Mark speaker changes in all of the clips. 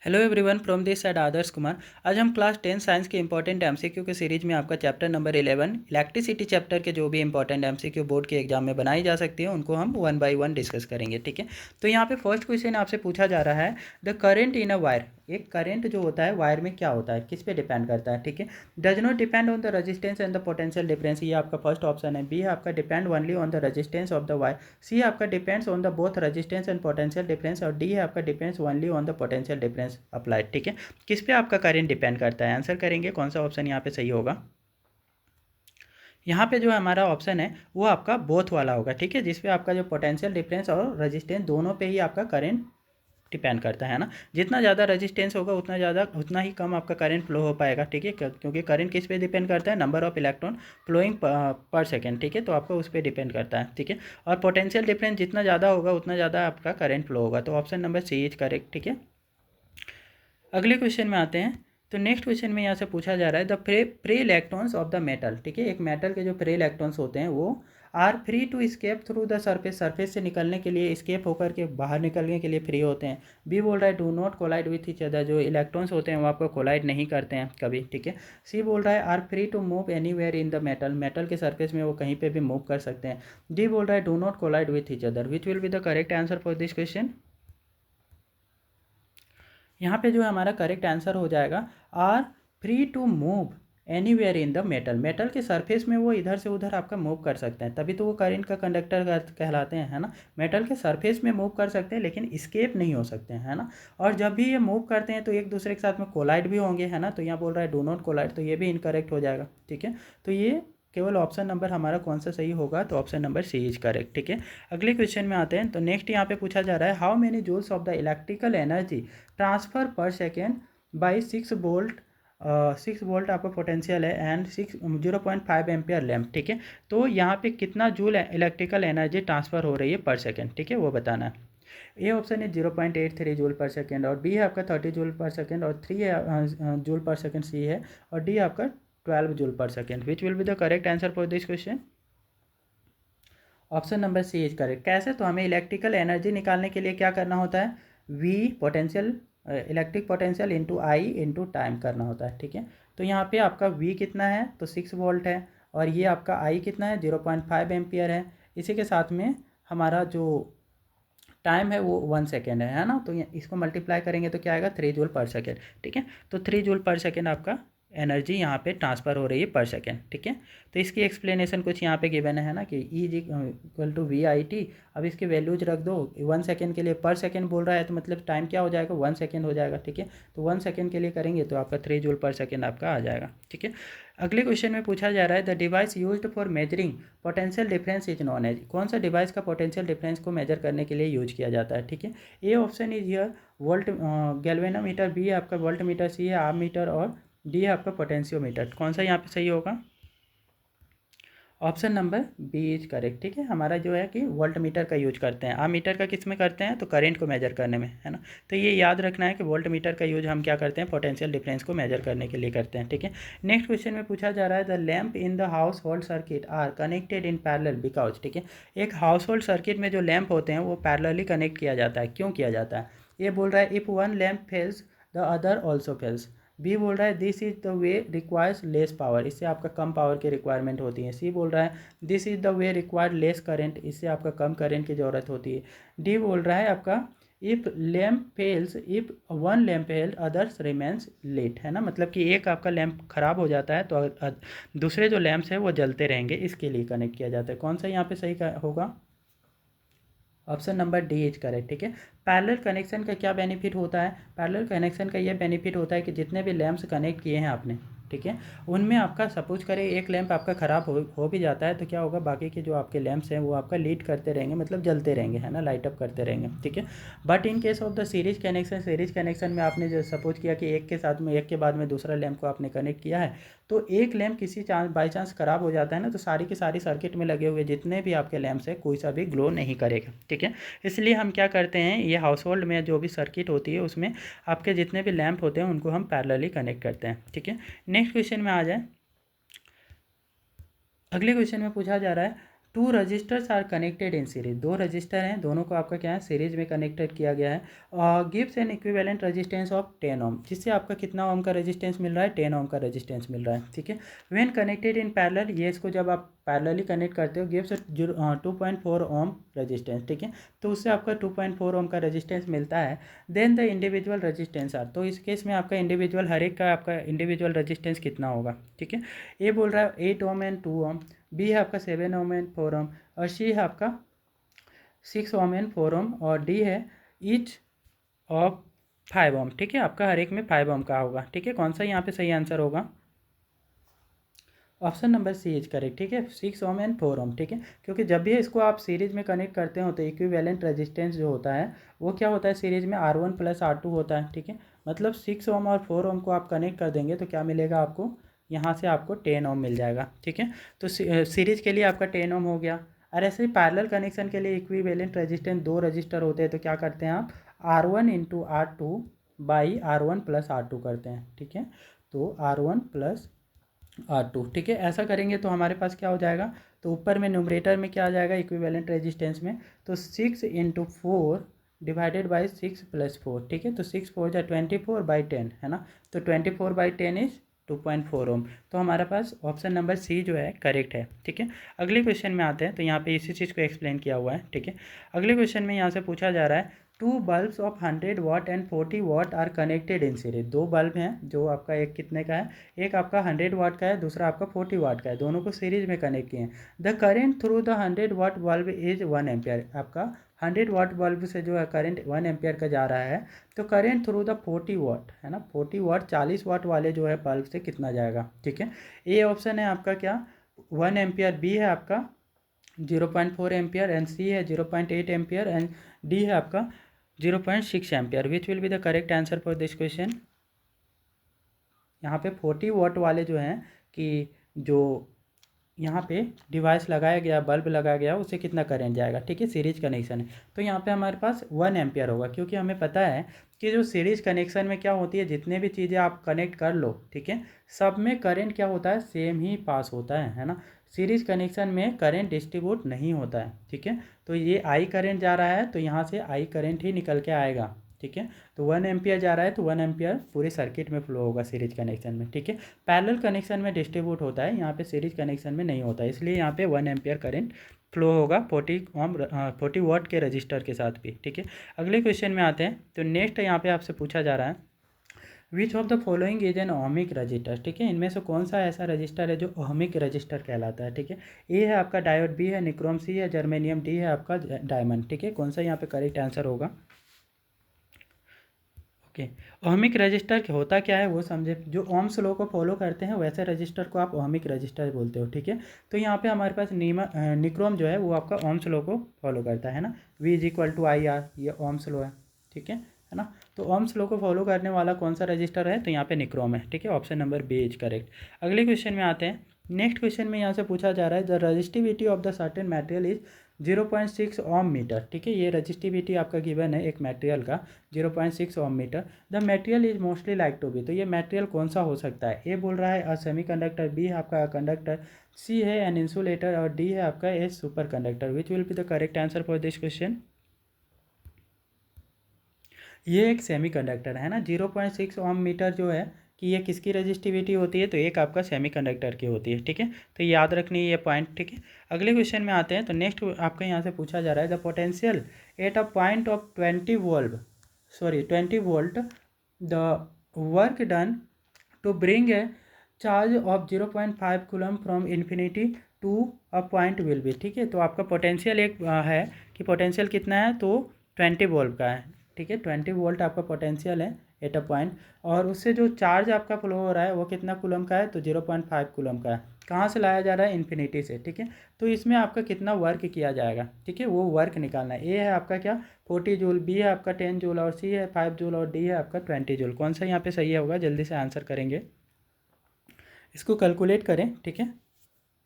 Speaker 1: Hello everyone from this side Adarsh Kumar. आज हम class 10 science के इंपॉर्टेंट एमसीक्यू के सीरीज में आपका चैप्टर नंबर 11 इलेक्ट्रिसिटी चैप्टर के जो भी इंपॉर्टेंट एमसीक्यू बोर्ड के एग्जाम में बनाई जा सकती है उनको हम वन बाय वन डिस्कस करेंगे। ठीक है, तो यहाँ पे फर्स्ट क्वेश्चन आपसे पूछा जा रहा है, the current in a wire. एक करंट जो होता है वायर में क्या होता है, किस पे डिपेंड करता है। ठीक है, does not depend on the resistance and the potential difference, ये आपका फर्स्ट ऑप्शन है। बी है आपका depend only on the resistance of the wire. C है आपका depends on the both resistance and potential difference. और डी है आपका depends only on the potential difference applied. ठीक है, किस पे आपका करंट डिपेंड करता है, आंसर करेंगे कौन सा ऑप्शन यहाँ पे सही होगा। यहाँ पे जो हमारा ऑप्शन है वो आपका बोथ वाला होगा। ठीक है, जिसपे आपका जो पोटेंशियल डिफरेंस और रेजिस्टेंस दोनों पे ही आपका करंट डिपेंड करता है ना। जितना ज़्यादा रेजिस्टेंस होगा उतना ही कम आपका करंट फ्लो हो पाएगा। ठीक है, क्योंकि करंट किस पे डिपेंड करता है, number of electron flowing per second. ठीक है, तो आपका उस पर डिपेंड करता है। ठीक है, और पोटेंशियल डिफरेंस जितना ज़्यादा होगा उतना ज़्यादा आपका करंट फ्लो होगा। तो option number C is correct. ठीक है, अगले क्वेश्चन में आते हैं। तो नेक्स्ट क्वेश्चन में यहाँ से पूछा जा रहा है, the free electrons of the metal. ठीक है, एक मेटल के जो फ्री इलेक्ट्रॉन्स होते हैं वो are free to escape through the surface, surface से निकलने के लिए, स्केप होकर के बाहर निकलने के लिए फ्री होते हैं। बी बोल रहा है do not collide with each other, जो इलेक्ट्रॉन्स होते हैं वो आपको कोलाइड नहीं करते हैं कभी। ठीक है, सी बोल रहा है are free to move anywhere in the metal, metal के सरफेस में वो कहीं पे भी मूव कर सकते हैं। डी बोल रहा है do not collide with each other. Which will be the correct answer for this question. यहाँ पे जो हमारा करेक्ट आंसर हो जाएगा are free to move anywhere in the metal, metal के सरफेस में वो इधर से उधर आपका मूव कर सकते हैं, तभी तो वो करंट का कंडक्टर कहलाते हैं, है ना। मेटल के सरफेस में मूव कर सकते हैं लेकिन स्केप नहीं हो सकते हैं, है ना। और जब भी ये मूव करते हैं तो एक दूसरे के साथ में कोलाइड भी होंगे, है ना। तो यहाँ बोल रहा है डू नॉट कोलाइड, तो ये भी इनकरेक्ट हो जाएगा। ठीक है, तो ये केवल ऑप्शन नंबर हमारा कौन सा सही होगा, तो option number C is correct. ठीक है, अगले क्वेश्चन में आते हैं। तो नेक्स्ट यहाँ पे पूछा जा रहा है, how many joules of the electrical energy transfer per second by 6 volt, 6 volt आपका पोटेंशियल है एंड 0.5 एम्पियर लैम्प। ठीक है, तो यहाँ पे कितना जूल इलेक्ट्रिकल एनर्जी ट्रांसफर हो रही है पर सेकेंड, ठीक है, वो बताना है। ए ऑप्शन है 0.83 जूल पर सेकेंड, और बी है आपका 30 जूल पर सेकेंड, और 3 है जूल पर सेकेंड सी है, और डी आपका 12 joule per second. Which will be the correct answer for this question. Option number C is correct. कैसे, तो हमें इलेक्ट्रिकल एनर्जी निकालने के लिए क्या करना होता है, V potential, electric potential into I into time करना होता है। ठीक है, तो यहाँ पे आपका वी कितना है, तो 6 वोल्ट है, और ये आपका आई कितना है, 0.5 एम्पियर है। इसी के साथ में हमारा जो टाइम है वो 1 सेकेंड है ना। तो इसको मल्टीप्लाई करेंगे तो क्या आएगा, 3 जूल पर सेकेंड। ठीक है, तो 3 जूल पर सेकेंड आपका एनर्जी यहाँ पे ट्रांसफ़र हो रही है पर सेकेंड। ठीक है, तो इसकी एक्सप्लेनेशन कुछ यहाँ पे गिवन है ना, कि E G equal to V I T. अब इसके वैल्यूज रख दो, 1 सेकेंड के लिए पर सेकेंड बोल रहा है, तो मतलब टाइम क्या हो जाएगा, 1 सेकेंड हो जाएगा। ठीक है, तो 1 सेकेंड के लिए करेंगे तो आपका 3 जूल पर सेकेंड आपका आ जाएगा। ठीक है, अगले क्वेश्चन में पूछा जा रहा है, the device used for measuring potential difference is known as, कौन सा डिवाइस का पोटेंशियल डिफरेंस को मेजर करने के लिए यूज किया जाता है। ठीक है, A option is here volt galvanometer, B है आपका वोल्ट मीटर, सी है आर्म मीटर, और डी है आपका पोटेंशियोमीटर। कौन सा यहाँ पे सही होगा, option number B is correct. ठीक है, हमारा जो है कि वोल्ट मीटर का यूज करते हैं, मीटर का किस में करते हैं, तो करंट को मेजर करने में, है ना। तो ये याद रखना है कि वोल्ट मीटर का यूज हम क्या करते हैं, पोटेंशियल डिफरेंस को मेजर करने के लिए करते हैं। ठीक है, नेक्स्ट क्वेश्चन में पूछा जा रहा है, the lamp in the household circuit are connected in parallel because. ठीक है, एक हाउस होल्ड सर्किट में जो लैम्प होते हैं वो पैरेलली कनेक्ट किया जाता है, क्यों किया जाता है। ये बोल रहा है, if one lamp fails the other also fails. B बोल रहा है, this is the way requires less power, इससे आपका कम पावर की रिक्वायरमेंट होती है। सी बोल रहा है, this is the way required less current, इससे आपका कम करंट की ज़रूरत होती है। डी बोल रहा है आपका, if lamp fails, if one lamp fail others remains lit, है ना। मतलब कि एक आपका लैम्प खराब हो जाता है तो दूसरे जो लैम्प्स हैं वो जलते रहेंगे, इसके लिए कनेक्ट किया जाता है। कौन सा यहाँ पे सही होगा, option number D is correct. ठीक है, पैरेलल कनेक्शन का क्या बेनिफिट होता है, पैरेलल कनेक्शन का ये बेनिफिट होता है कि जितने भी लैंप्स कनेक्ट किए हैं आपने, ठीक है, उनमें आपका सपोज करें एक लैंप आपका ख़राब हो भी जाता है तो क्या होगा, बाकी के जो आपके लैंप्स हैं वो आपका लीड करते रहेंगे, मतलब जलते रहेंगे, है ना, लाइट अप करते रहेंगे। ठीक है, but in case of the series connection, series connection में आपने जो सपोज किया कि एक के साथ में एक के बाद में दूसरा लैंप को आपने कनेक्ट किया है, तो एक लैंप किसी चांस बाई चांस ख़राब हो जाता है ना, तो सारी की सारी सर्किट में लगे हुए जितने भी आपके लैंप्स हैं कोई सा भी ग्लो नहीं करेगा। ठीक है, इसलिए हम क्या करते हैं, ये हाउस होल्ड में जो भी सर्किट होती है उसमें आपके जितने भी लैंप होते हैं उनको हम पैरेलली कनेक्ट करते हैं। ठीक है, नेक्स्ट क्वेश्चन में आ जाए। अगले क्वेश्चन में पूछा जा रहा है, two resistors are connected in series, दो रजिस्टर हैं, दोनों को आपका क्या है सीरीज में कनेक्टेड किया गया है। Gives an equivalent resistance of 10 ओम, जिससे आपका कितना ओम का रेजिस्टेंस मिल रहा है, 10 ओम का रेजिस्टेंस मिल रहा है, ठीक है। व्हेन कनेक्टेड इन पैरेलल, ये इसको जब आप पैरेलली कनेक्ट करते हो, गिव्स 2.4 ओम रेजिस्टेंस, ठीक है। तो उससे आपका 2.4 ओम का रेजिस्टेंस मिलता है। Then the individual resistance are, तो इस केस में आपका इंडिविजुअल हर एक का आपका इंडिविजुअल रेजिस्टेंस कितना होगा, ठीक है। ए बोल रहा है 8 ओम एंड 2 ओम, बी है आपका 7 ओम एंड 4 ओम, और सी है आपका 6 ओम एंड 4 ओम, और डी है ईच ऑफ 5 ओम, ठीक है। आपका हर एक में 5 ओम का होगा, ठीक है। कौन सा यहाँ पे सही आंसर होगा, option number C is correct, ठीक है। 6 ओम एंड 4 ओम, ठीक है। क्योंकि जब भी इसको आप सीरीज में कनेक्ट करते हो तो इक्विवेलेंट रेजिस्टेंस जो होता है वो क्या होता है सीरीज में R1 + R2 होता है, ठीक है। मतलब 6 ओम और 4 ओम को आप कनेक्ट कर देंगे तो क्या मिलेगा आपको, यहाँ से आपको 10 ओम मिल जाएगा, ठीक है। तो सीरीज के लिए आपका 10 ओम हो गया। और ऐसे ही पैरेलल कनेक्शन के लिए इक्विवेलेंट रेजिस्टेंस दो रजिस्टर होते हैं तो क्या करते हैं आप R1 × R2 by R1 + R2 करते हैं, ठीक है। तो R1 + R2, ठीक है। ऐसा करेंगे तो हमारे पास क्या हो जाएगा, तो ऊपर में न्यूमरेटर में क्या आ जाएगा इक्विवेलेंट रेजिस्टेंस में, तो 6 × 4 डिवाइडेड बाई 6 + 4, ठीक है। तो 6 4 जा 24/10 है ना, तो 24/10 इज 2.4 ओम। तो हमारे पास ऑप्शन नंबर सी जो है करेक्ट है, ठीक है। अगले क्वेश्चन में आते हैं, तो यहाँ पे इसी चीज़ को एक्सप्लेन किया हुआ है, ठीक है। अगले क्वेश्चन में यहाँ से पूछा जा रहा है 2 bulbs of 100 watt and 40 watt are connected in series, दो बल्ब हैं जो आपका एक कितने का है, एक आपका 100 वाट का है, दूसरा आपका 40 वाट का है, दोनों को सीरीज में कनेक्ट किए हैं। The current through the 100 watt bulb is 1 ampere, आपका 100 वाट बल्ब से जो है करंट 1 एम्पियर का जा रहा है। तो करेंट थ्रू द 40 वाट है ना, 40 वाट 40 वाट वाले जो है बल्ब से कितना जाएगा, ठीक है। ए ऑप्शन है आपका क्या 1 एम्पियर, बी है आपका 0.4 एम्पियर, एंड सी है 0.8 एम्पियर, एंड डी है आपका 0.6 ampere. Which will be the correct answer for this question. यहाँ पे 40 वाट वाले जो हैं कि जो यहाँ पे डिवाइस लगाया गया, बल्ब लगाया गया, उससे कितना करंट जाएगा, ठीक है। सीरीज कनेक्शन है तो यहाँ पे हमारे पास 1 एम्पियर होगा, क्योंकि हमें पता है कि जो सीरीज कनेक्शन में क्या होती है, जितने भी चीज़ें आप कनेक्ट कर लो, ठीक है, सब में करंट क्या होता है सेम ही पास होता है ना। सीरीज कनेक्शन में करंट डिस्ट्रीब्यूट नहीं होता है, ठीक है। तो ये आई करंट जा रहा है तो यहाँ से आई करंट ही निकल के आएगा, ठीक है। तो 1 एम्पियर जा रहा है तो 1 एम्पियर पूरे सर्किट में फ्लो होगा सीरीज कनेक्शन में, ठीक है। पैरेलल कनेक्शन में डिस्ट्रीब्यूट होता है, यहाँ पे सीरीज कनेक्शन में नहीं होता है, इसलिए यहाँ पे 1 एम्पियर करंट फ्लो होगा 40 वाट के रजिस्टर के साथ भी, ठीक है। अगले क्वेश्चन में आते हैं, तो नेक्स्ट यहाँ पे आपसे पूछा जा रहा है which of the following is an ohmic register, ठीक है। इनमें से कौन सा ऐसा रजिस्टर है जो ओहमिक रजिस्टर कहलाता है, ठीक है। ए है आपका डायोड, बी है निक्रोम, सी है जर्मेनियम, डी है आपका डायमंड, ठीक है। कौन सा यहाँ पे करेक्ट आंसर होगा, ओके। ओहमिक रजिस्टर होता क्या है वो समझे, जो ओम्स लॉ को फॉलो करते हैं वैसे रजिस्टर को आप ओहमिक रजिस्टर बोलते हो, ठीक है। तो यहाँ पे हमारे पास निक्रोम जो है वो आपका ओम्स लॉ को फॉलो करता है ना, V = IR, ये ओम्स लॉ है, ठीक है ना। तो ओम्स लॉ को फॉलो करने वाला कौन सा रजिस्टर है, तो यहाँ पे निक्रोम है, ठीक है। Option number B is correct. अगले क्वेश्चन में आते हैं, नेक्स्ट क्वेश्चन में यहाँ से पूछा जा रहा है the resistivity of the certain material is 0.6 ohm metre, ठीक है। ये रजिस्टिविटी आपका गिवन है एक मटेरियल का 0.6 ohm metre. The material is mostly like to be, तो ये मटेरियल कौन सा हो सकता है, ए बोल रहा है अ सेमीकंडक्टर, बी है आपका कंडक्टर, सी है एन इंसुलेटर, और डी है आपका a super conductor. Which will be the correct answer for this question. ये एक सेमीकंडक्टर है ना, 0.6 ओम मीटर जो है कि ये किसकी रजिस्टिविटी होती है, तो एक आपका सेमीकंडक्टर की होती है, ठीक है। तो याद रखनी है ये पॉइंट, ठीक है। अगले क्वेश्चन में आते हैं, तो नेक्स्ट आपका यहाँ से पूछा जा रहा है the potential at a point of 20 volt the work done to bring a charge of 0.5 coulomb from infinity to a point will be, ठीक है। तो आपका पोटेंशियल एक है कि पोटेंशियल कितना है, तो 20 वोल्ट का है, ठीक है। 20 वोल्ट आपका पोटेंशियल है एट अ पॉइंट, और उससे जो चार्ज आपका फ्लो हो रहा है वो कितना कूलम का है, तो 0.5 कूलम का है। कहाँ से लाया जा रहा है, इन्फिनिटी से, ठीक है। तो इसमें आपका कितना वर्क किया जाएगा, ठीक है, वो वर्क निकालना है। ए है आपका क्या 40 जूल, बी है आपका 10 जूल, और सी है 5 जूल, और डी है आपका 20 जूल। कौन सा यहाँ पे सही होगा, जल्दी से आंसर करेंगे, इसको कैलकुलेट करें, ठीक है।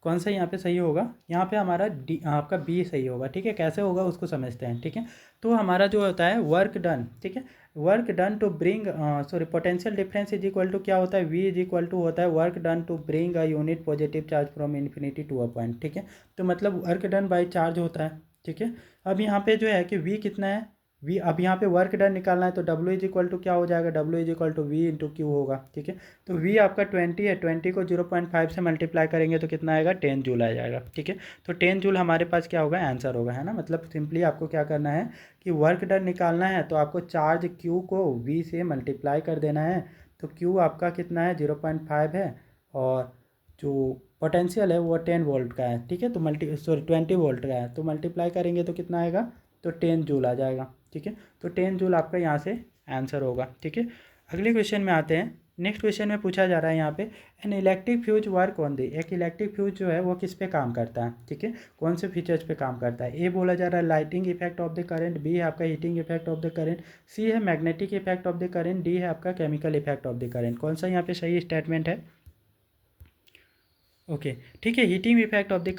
Speaker 1: कौन सा यहाँ पे सही होगा, यहाँ पे हमारा डी आपका बी सही होगा, ठीक है। कैसे होगा उसको समझते हैं, ठीक है। तो हमारा जो होता है वर्क डन, ठीक है, work done to bring potential difference is equal to क्या होता है, वी इज इक्वल टू होता है work done to bring a unit positive charge from infinity to a point, ठीक है। तो मतलब वर्क डन बाई चार्ज होता है, ठीक है। अब यहाँ पे जो है कि वी कितना है, वी, अब यहाँ पे वर्क डन निकालना है तो डब्ल्यू इज इक्वल टू क्या हो जाएगा, W is equal to V into Q होगा, ठीक है। तो वी आपका 20 है, 20 को 0.5 से मल्टीप्लाई करेंगे तो कितना आएगा, 10 जूल आ जाएगा, ठीक है। तो 10 जूल हमारे पास क्या होगा, आंसर होगा, है ना। मतलब सिंपली आपको क्या करना है कि वर्क डन निकालना है तो आपको चार्ज क्यू को वी से मल्टीप्लाई कर देना है। तो क्यू आपका कितना है, 0.5 है, और जो पोटेंशियल है वो 10 वोल्ट का है, ठीक है। तो 20 वोल्ट का है, तो मल्टीप्लाई करेंगे तो कितना आएगा, तो 10 जूल आ जाएगा, ठीक है। तो 10 जूल आपका यहाँ से आंसर होगा, ठीक है। अगले क्वेश्चन में आते हैं। नेक्स्ट क्वेश्चन में पूछा जा रहा है यहाँ पे, an electric fuse work on the, एक इलेक्ट्रिक फ्यूज जो है वो किस पे काम करता है, ठीक है, कौन से फीचर्स पे काम करता है। ए बोला जा रहा है lighting effect of the current, B है आपका heating effect of the current, C है magnetic effect of the current, D है आपका chemical effect of the current. कौन सा यहाँ पे सही स्टेटमेंट है, ओके, ठीक है। Heating effect of the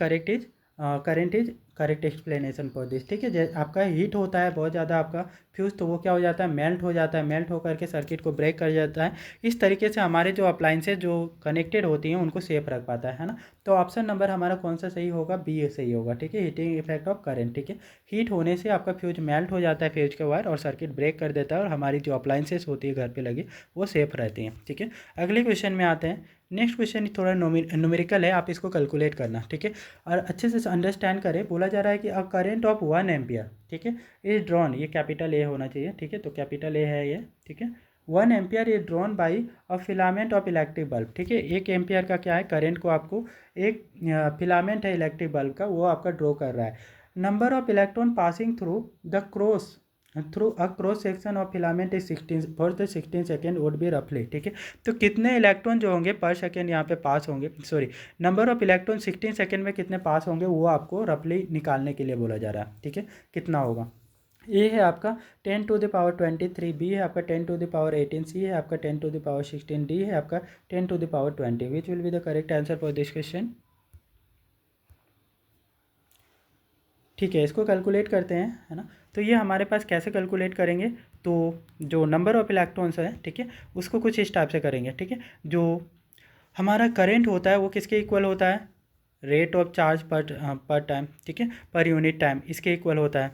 Speaker 1: current is correct explanation for this, ठीक है। आपका हीट होता है बहुत ज़्यादा आपका फ्यूज, तो वो क्या हो जाता है, मेल्ट हो जाता है, मेल्ट होकर के सर्किट को ब्रेक कर जाता है। इस तरीके से हमारे जो अप्लाइंसेज जो कनेक्टेड होती हैं उनको सेफ रख पाता है ना। तो ऑप्शन नंबर हमारा कौन सा सही होगा, बी सही होगा, ठीक है। हीटिंग इफेक्ट ऑफ करेंट, ठीक है। हीट होने से आपका फ्यूज मेल्ट हो जाता है, फ्यूज का वायर, और सर्किट ब्रेक कर देता है, और हमारी जो अप्लाइंसेस होती है घर पर लगी वो सेफ रहती हैं, ठीक है। अगले क्वेश्चन में आते हैं। नेक्स्ट क्वेश्चन थोड़ा न्यूमेरिकल है, आप इसको कैलकुलेट करना, ठीक है, और अच्छे से अंडरस्टैंड करें। बोला जा रहा है कि अ करेंट ऑफ 1 एम्पियर, ठीक है, इज ड्रॉन, ये कैपिटल ए होना चाहिए, ठीक है, तो कैपिटल ए है ये, ठीक है। 1 ampere is drawn by a filament of electric bulb, ठीक है। 1 एम्पियर का क्या है करेंट को आपको एक फिलामेंट है इलेक्ट्रिक बल्ब का, वो आपका ड्रॉ कर रहा है। Number of electron passing through a cross section of filament is 16 for the 16 second would be रफली, ठीक है। तो कितने इलेक्ट्रॉन जो होंगे पर सेकेंड यहाँ पे पास होंगे, sorry, number of electron 16 second में कितने पास होंगे वो आपको रफली निकालने के लिए बोला जा रहा है, ठीक है। कितना होगा, ए है आपका 10 टू द पावर 23, बी है आपका 10 टू द पावर 18, सी है आपका 10 टू द पावर 16, डी है आपका 10 to the power 20। Which will be the correct answer for this question, ठीक है। इसको कैलकुलेट करते हैं, है ना। तो ये हमारे पास कैसे कैलकुलेट करेंगे, तो जो नंबर ऑफ इलेक्ट्रॉन्स है, ठीक है, उसको कुछ इस टाइप से करेंगे, ठीक है। जो हमारा करंट होता है वो किसके इक्वल होता है, रेट ऑफ चार्ज पर टाइम, ठीक है, पर यूनिट टाइम, इसके इक्वल होता है।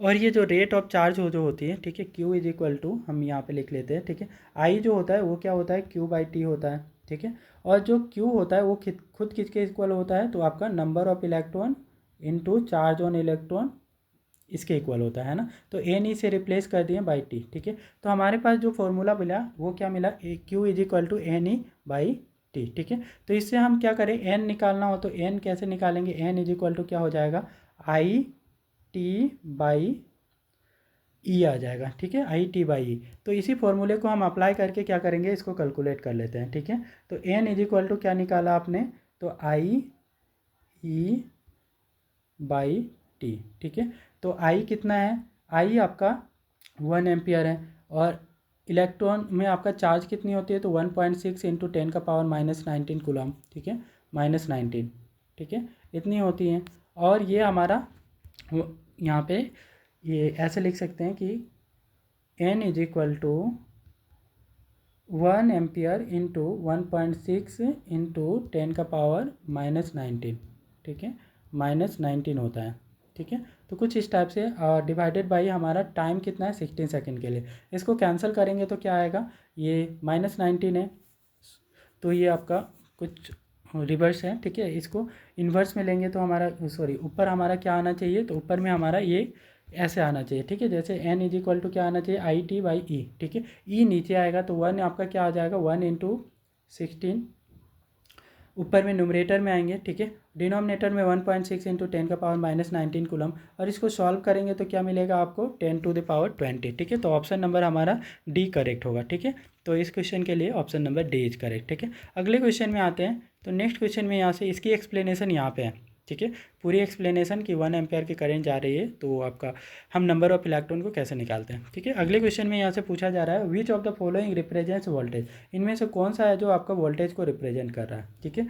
Speaker 1: और ये जो रेट ऑफ चार्ज हो जो होती है, ठीक है, क्यू इज इक्वल टू, हम यहाँ पे लिख लेते हैं, ठीक है, आई जो होता है वो क्या होता है, क्यू बाई टी होता है, ठीक है। और जो क्यू होता है वो खुद किसके इक्वल होता है, तो आपका number of electron into charge on electron, इसके इक्वल होता है ना। तो एन ई से रिप्लेस कर दिए बाई टी, ठीक है। तो हमारे पास जो फॉर्मूला मिला वो क्या मिला, Q is equal to N E by T, ठीक है। तो इससे हम क्या करें, एन निकालना हो तो एन कैसे निकालेंगे, एन इज इक्वल टू क्या हो जाएगा, आई टी बाई ई आ जाएगा, ठीक है, आई टी बाई ई। तो इसी फॉर्मूले को हम अप्लाई करके क्या करेंगे, इसको कैलकुलेट कर लेते हैं, ठीक है। तो एन इज इक्वल टू क्या निकाला आपने, तो आई ई बाई टी, ठीक है। तो आई कितना है, आई आपका 1 एम्पियर है, और इलेक्ट्रॉन में आपका चार्ज कितनी होती है, तो 1.6 इंटू 10 का पावर -19 कूलम, ठीक है, -19, ठीक है, इतनी होती हैं। और ये हमारा यहाँ पे ये ऐसे लिख सकते हैं कि n is equal to 1 ampere into 1.6 into 10 का पावर -19, ठीक है, -19 होता है, ठीक है। तो कुछ इस टाइप से डिवाइडेड बाई हमारा टाइम कितना है, 16 सेकेंड के लिए। इसको कैंसिल करेंगे तो क्या आएगा, ये -19 है, तो ये आपका कुछ रिवर्स है, ठीक है। इसको इन्वर्स में लेंगे तो हमारा, सॉरी, ऊपर हमारा क्या आना चाहिए, तो ऊपर में हमारा ये ऐसे आना चाहिए, ठीक है। जैसे n इज इक्वल टू क्या आना चाहिए, आई टी बाई ई, ठीक है। ई नीचे आएगा तो 1 आपका क्या आ जाएगा, 1 इंटू 16, ऊपर में न्यूमरेटर में आएंगे, ठीक है। डिनोमिनेटर में 1.6 इंटू 10 का पावर -19 कूलम, और इसको सॉल्व करेंगे तो क्या मिलेगा आपको, 10 टू द पावर 20, ठीक है। तो ऑप्शन नंबर हमारा डी करेक्ट होगा, ठीक है। तो इस क्वेश्चन के लिए option number D is correct, ठीक है। अगले क्वेश्चन में आते हैं। तो नेक्स्ट क्वेश्चन में यहाँ से इसकी एक्सप्लेनेशन यहाँ पे है, ठीक है, पूरी एक्सप्लेनेशन कि 1 एम्पेयर की करंट जा रही है, तो आपका हम नंबर ऑफ इलेक्ट्रॉन को कैसे निकालते हैं, ठीक है। अगले क्वेश्चन में यहाँ से पूछा जा रहा है, which of the following represents voltage, इनमें से कौन सा है जो आपका वोल्टेज को रिप्रेजेंट कर रहा है, ठीक है।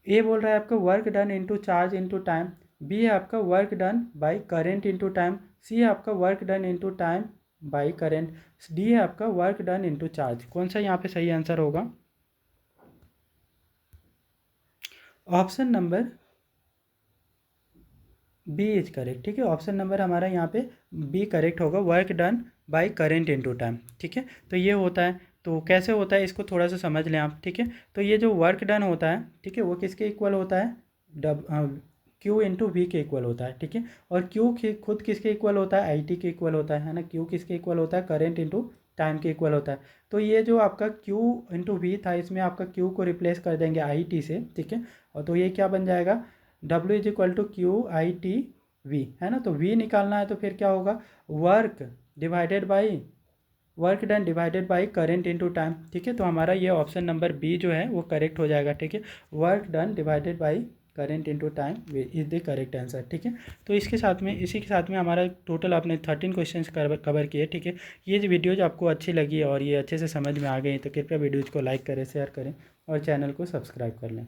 Speaker 1: ए बोल रहा है आपका work done into charge into time, B है आपका work done by current into time, C है आपका work done into time by current. D है आपका वर्क डन इनटू चार्ज। कौन सा यहाँ पे सही आंसर होगा? Option number B is correct. ठीक है, ऑप्शन नंबर हमारा यहाँ पे बी करेक्ट होगा, work done by current into time. ठीक है, तो ये होता है। तो कैसे होता है इसको थोड़ा सा समझ लें आप। ठीक है, तो ये जो वर्क डन होता है, ठीक है, वो किसके इक्वल होता है? क्यू इंटू वी के इक्वल होता है। ठीक है, और क्यू खुद किसके इक्वल होता है? आई टी के इक्वल होता है ना। क्यू किसके इक्वल होता है? करेंट इंटू टाइम के इक्वल होता है। तो ये जो आपका क्यू इंटू वी था, इसमें आपका क्यू को रिप्लेस कर देंगे आई टी से। ठीक है, और तो ये क्या बन जाएगा? W is equal to Q I T V, है ना। तो V निकालना है तो फिर क्या होगा? Work done divided by current into time. ठीक है, तो हमारा ये ऑप्शन नंबर बी जो है वो करेक्ट हो जाएगा। ठीक है, work done divided by current into time is the correct answer. ठीक है, तो इसके साथ में इसी के साथ में हमारा टोटल आपने 13 क्वेश्चंस कवर किए। ठीक है, ये जो वीडियोज आपको अच्छी लगी और ये अच्छे से समझ में आ गई तो कृपया वीडियोज़ को लाइक करें, शेयर करें और चैनल को सब्सक्राइब कर लें।